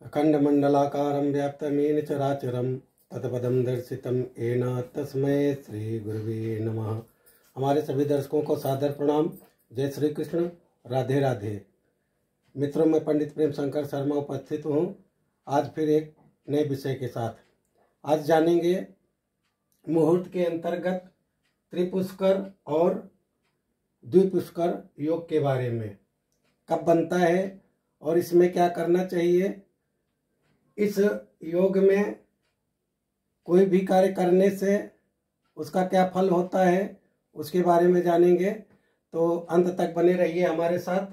अखंडमंडलाकारं व्याप्तमेन चराचरं तत्पदं दर्शितं येन तस्मै श्री गुरुवे नमः। हमारे सभी दर्शकों को सादर प्रणाम। जय श्री कृष्ण, राधे राधे। मित्रों, मैं पंडित प्रेम शंकर शर्मा उपस्थित हूँ आज फिर एक नए विषय के साथ। आज जानेंगे मुहूर्त के अंतर्गत त्रिपुष्कर और द्विपुष्कर योग के बारे में। कब बनता है और इसमें क्या करना चाहिए, इस योग में कोई भी कार्य करने से उसका क्या फल होता है, उसके बारे में जानेंगे। तो अंत तक बने रहिए हमारे साथ।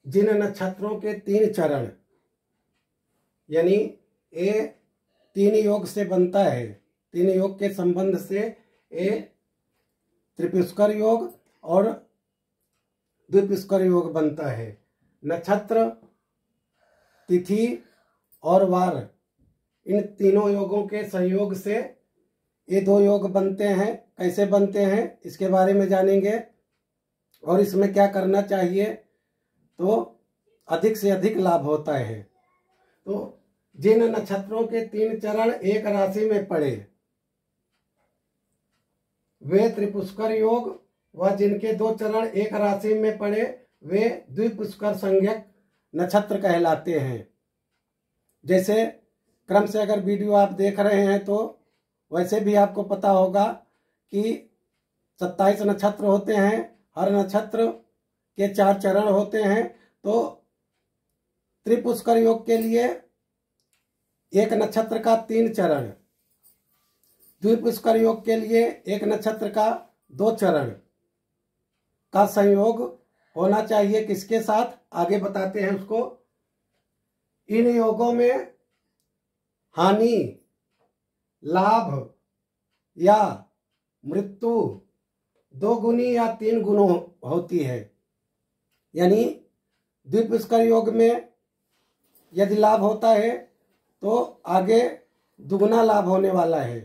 जिन नक्षत्रों के 3 चरण यानी ये 3 योग से बनता है, 3 योग के संबंध से ये त्रिपुष्कर योग और द्विपुष्कर योग बनता है। नक्षत्र, तिथि और वार, इन तीनों योगों के संयोग से ये 2 योग बनते हैं। कैसे बनते हैं इसके बारे में जानेंगे और इसमें क्या करना चाहिए तो अधिक से अधिक लाभ होता है। तो जिन नक्षत्रों के 3 चरण एक राशि में पड़े वे त्रिपुष्कर योग, व जिनके 2 चरण एक राशि में पड़े वे द्विपुष्कर संज्ञक नक्षत्र कहलाते हैं। जैसे क्रम से अगर वीडियो आप देख रहे हैं तो वैसे भी आपको पता होगा कि 27 नक्षत्र होते हैं, हर नक्षत्र के 4 चरण होते हैं। तो त्रिपुष्कर योग के लिए एक नक्षत्र का 3 चरण, द्विपुष्कर योग के लिए एक नक्षत्र का 2 चरण का संयोग होना चाहिए। किसके साथ, आगे बताते हैं उसको। इन योगों में हानि, लाभ या मृत्यु 2 गुनी या 3 गुणों होती है। यानी द्विपुष्कर योग में यदि लाभ होता है तो आगे दुगुना लाभ होने वाला है।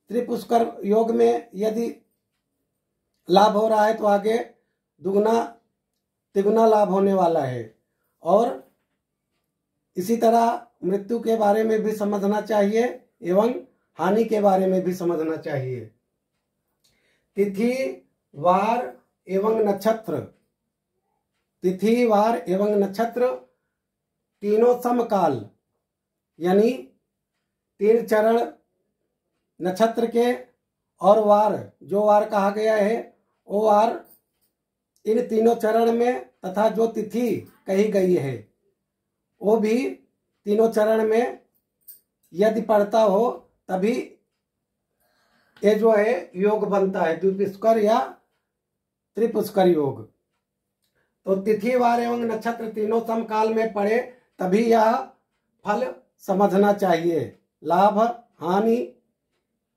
त्रिपुष्कर योग में यदि लाभ हो रहा है तो आगे दुगुना तिगुना लाभ होने वाला है। और इसी तरह मृत्यु के बारे में भी समझना चाहिए एवं हानि के बारे में भी समझना चाहिए। तिथि, वार एवं नक्षत्र, तिथि, वार एवं नक्षत्र तीनों समकाल यानी 3 चरण नक्षत्र के और वार, जो वार कहा गया है वो वार इन तीनों चरण में, तथा जो तिथि कही गई है वो भी तीनों चरण में यदि पड़ता हो तभी ये जो है योग बनता है, द्विपुष्कर या त्रिपुष्कर योग। तो तिथि, वार एवं नक्षत्र तीनों समकाल में पड़े तभी यह फल समझना चाहिए। लाभ, हानि,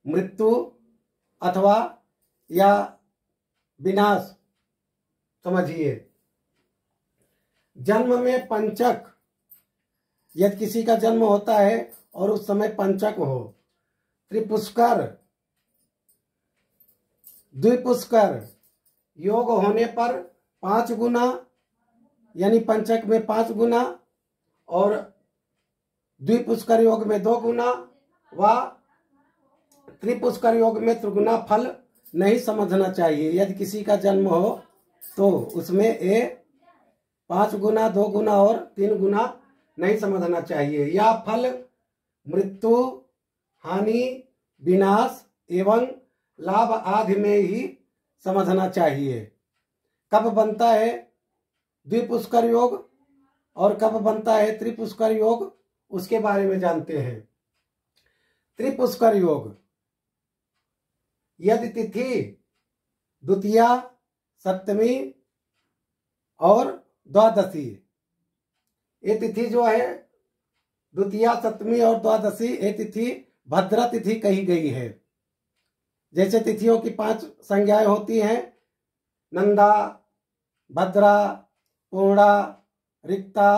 मृत्यु अथवा या विनाश समझिए। जन्म में पंचक, यदि किसी का जन्म होता है और उस समय पंचक हो। त्रिपुष्कर, द्विपुष्कर योग होने पर 5 गुना यानी पंचक में 5 गुना और द्विपुष्कर योग में 2 गुना व त्रिपुष्कर योग में त्रिगुना फल नहीं समझना चाहिए। यदि किसी का जन्म हो तो उसमें ये 5 गुना, 2 गुना और 3 गुना नहीं समझना चाहिए। यह फल मृत्यु, हानि, विनाश एवं लाभ आदि में ही समझना चाहिए। कब बनता है द्विपुष्कर योग और कब बनता है त्रिपुष्कर योग, उसके बारे में जानते हैं। त्रिपुष्कर योग यदि तिथि द्वितीया, सप्तमी और द्वादशी, ये तिथि जो है द्वितीया, सप्तमी और द्वादशी, ये तिथि भद्रा तिथि कही गई है। जैसे तिथियों की 5 संज्ञाएं होती हैं, नंदा, भद्रा, पूर्णा, रिक्ता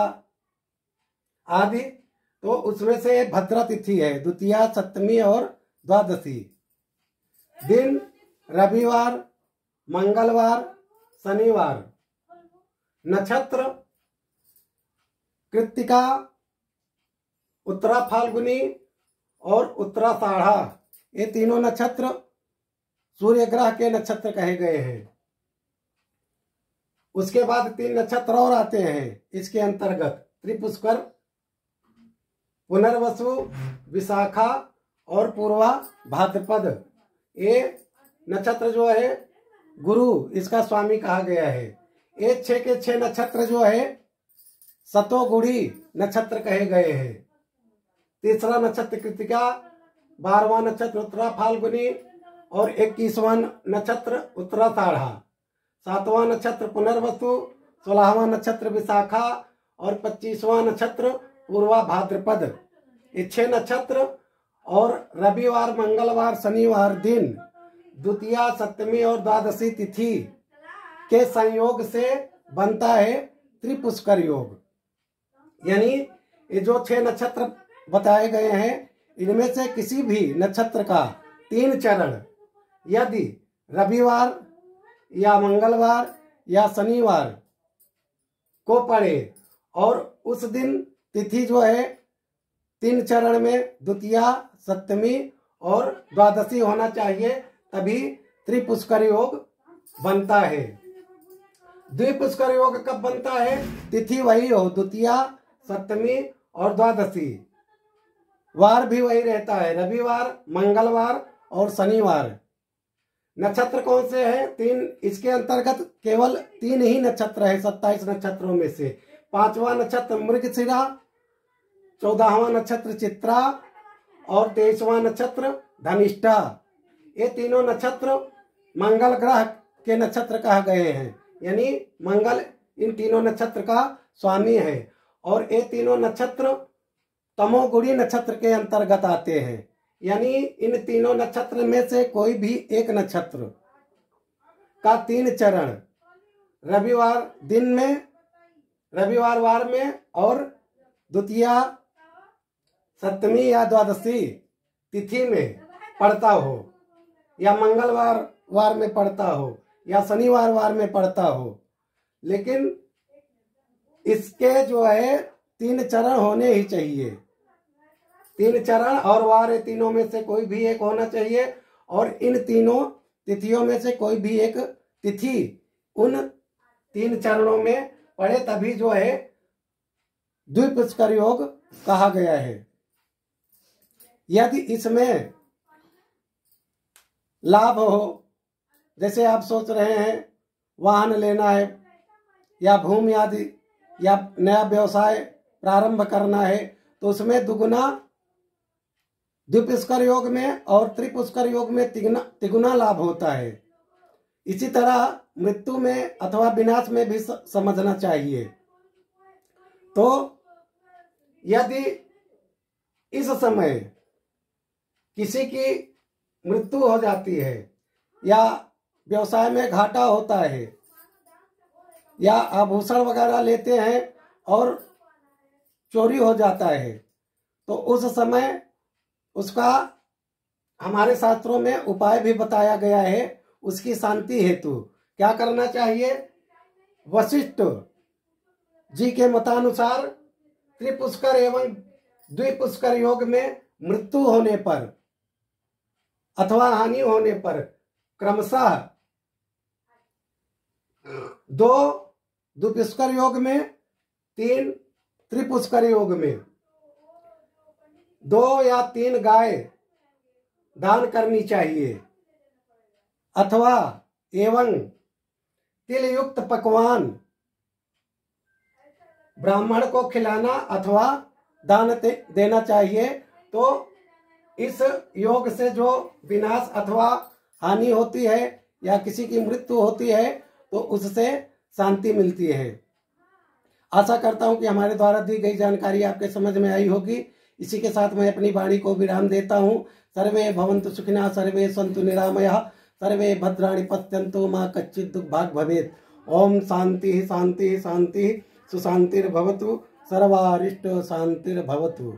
आदि, तो उसमें से भद्रा तिथि है, द्वितीया, सप्तमी और द्वादशी। दिन रविवार, मंगलवार, शनिवार। नक्षत्र कृत्तिका, उत्तरा फाल्गुनी और उत्तराषाढ़ा, ये तीनों नक्षत्र सूर्य ग्रह के नक्षत्र कहे गए हैं। उसके बाद 3 नक्षत्र और आते हैं इसके अंतर्गत, त्रिपुष्कर, पुनर्वसु, विशाखा और पूर्वा भाद्रपद। ये नक्षत्र जो है गुरु इसका स्वामी कहा गया है। ये 6 के 6 नक्षत्र जो है सतोगुड़ी नक्षत्र कहे गए हैं। तीसरा नक्षत्र कृत्तिका, 12वां नक्षत्र उत्तरा फाल्गुनी और 21वां नक्षत्र उत्तराषाढ़ा, 7वां नक्षत्र पुनर्वसु, 16वां नक्षत्र विशाखा और 25वां नक्षत्र पूर्वा भाद्रपद। ये 6 नक्षत्र और रविवार, मंगलवार, शनिवार दिन द्वितीया, सप्तमी और द्वादशी तिथि के संयोग से बनता है त्रिपुष्कर योग। यानी ये जो 6 नक्षत्र बताए गए हैं इनमें से किसी भी नक्षत्र का 3 चरण यदि रविवार या मंगलवार या शनिवार को पड़े और उस दिन तिथि जो है 3 चरण में द्वितीया, सप्तमी और द्वादशी होना चाहिए, तभी त्रिपुष्कर योग बनता है। द्विपुष्कर योग कब बनता है? तिथि वही हो, द्वितीया, सप्तमी और द्वादशी, वार भी वही रहता है, रविवार, मंगलवार और शनिवार। नक्षत्र कौन से हैं? 3। इसके अंतर्गत केवल 3 ही नक्षत्र है 27 नक्षत्रों में से। 5वां नक्षत्र मृगशिरा, 14वां नक्षत्र चित्रा और 23वां नक्षत्र धनिष्ठा। ये तीनों नक्षत्र मंगल ग्रह के नक्षत्र कहा गए हैं, यानी मंगल इन तीनों नक्षत्र का स्वामी है। और ये तीनों नक्षत्र तमोगुणी नक्षत्र के अंतर्गत आते हैं, यानी इन तीनों नक्षत्र में से कोई भी एक नक्षत्र का 3 चरण रविवार दिन में, रविवार वार में और द्वितीया, सप्तमी या द्वादशी तिथि में पड़ता हो, या मंगलवार वार में पड़ता हो या शनिवार वार में पड़ता हो, लेकिन इसके जो है 3 चरण होने ही चाहिए। 3 चरण और वार तीनों में से कोई भी एक होना चाहिए, और इन तीनों तिथियों में से कोई भी एक तिथि उन 3 चरणों में पड़े, तभी जो है द्विपुष्कर योग कहा गया है। यदि इसमें लाभ हो, जैसे आप सोच रहे हैं वाहन लेना है या भूमि आदि या नया व्यवसाय प्रारंभ करना है, तो उसमें दुगुना द्विपुष्कर योग में और त्रिपुष्कर योग में तिगुना लाभ होता है। इसी तरह मृत्यु में अथवा विनाश में भी समझना चाहिए। तो यदि इस समय किसी की मृत्यु हो जाती है या व्यवसाय में घाटा होता है या आभूषण वगैरह लेते हैं और चोरी हो जाता है, तो उस समय उसका हमारे शास्त्रों में उपाय भी बताया गया है। उसकी शांति हेतु क्या करना चाहिए? वशिष्ठ जी के मतानुसार त्रिपुष्कर एवं द्विपुष्कर योग में मृत्यु होने पर अथवा हानि होने पर क्रमशः 2 द्विपुष्कर योग में, 3 त्रिपुष्कर योग में 2 या 3 गाय दान करनी चाहिए, अथवा एवं तिल युक्त पकवान ब्राह्मण को खिलाना अथवा दान देना चाहिए। तो इस योग से जो विनाश अथवा हानि होती है या किसी की मृत्यु होती है तो उससे शांति मिलती है। आशा करता हूं कि हमारे द्वारा दी गई जानकारी आपके समझ में आई होगी। इसी के साथ मैं अपनी वाणी को विराम देता हूं। सर्वे भवन्तु सुखिनः, सर्वे सन्तु निरामयः, सर्वे भद्राणि पश्यन्तु, मा कच्चित् दुर्भाग् भवेत्। ओम शांति शांति शांति, सुशांतिर्भवतु, सर्वारिष्ट शांतिर्भवतु।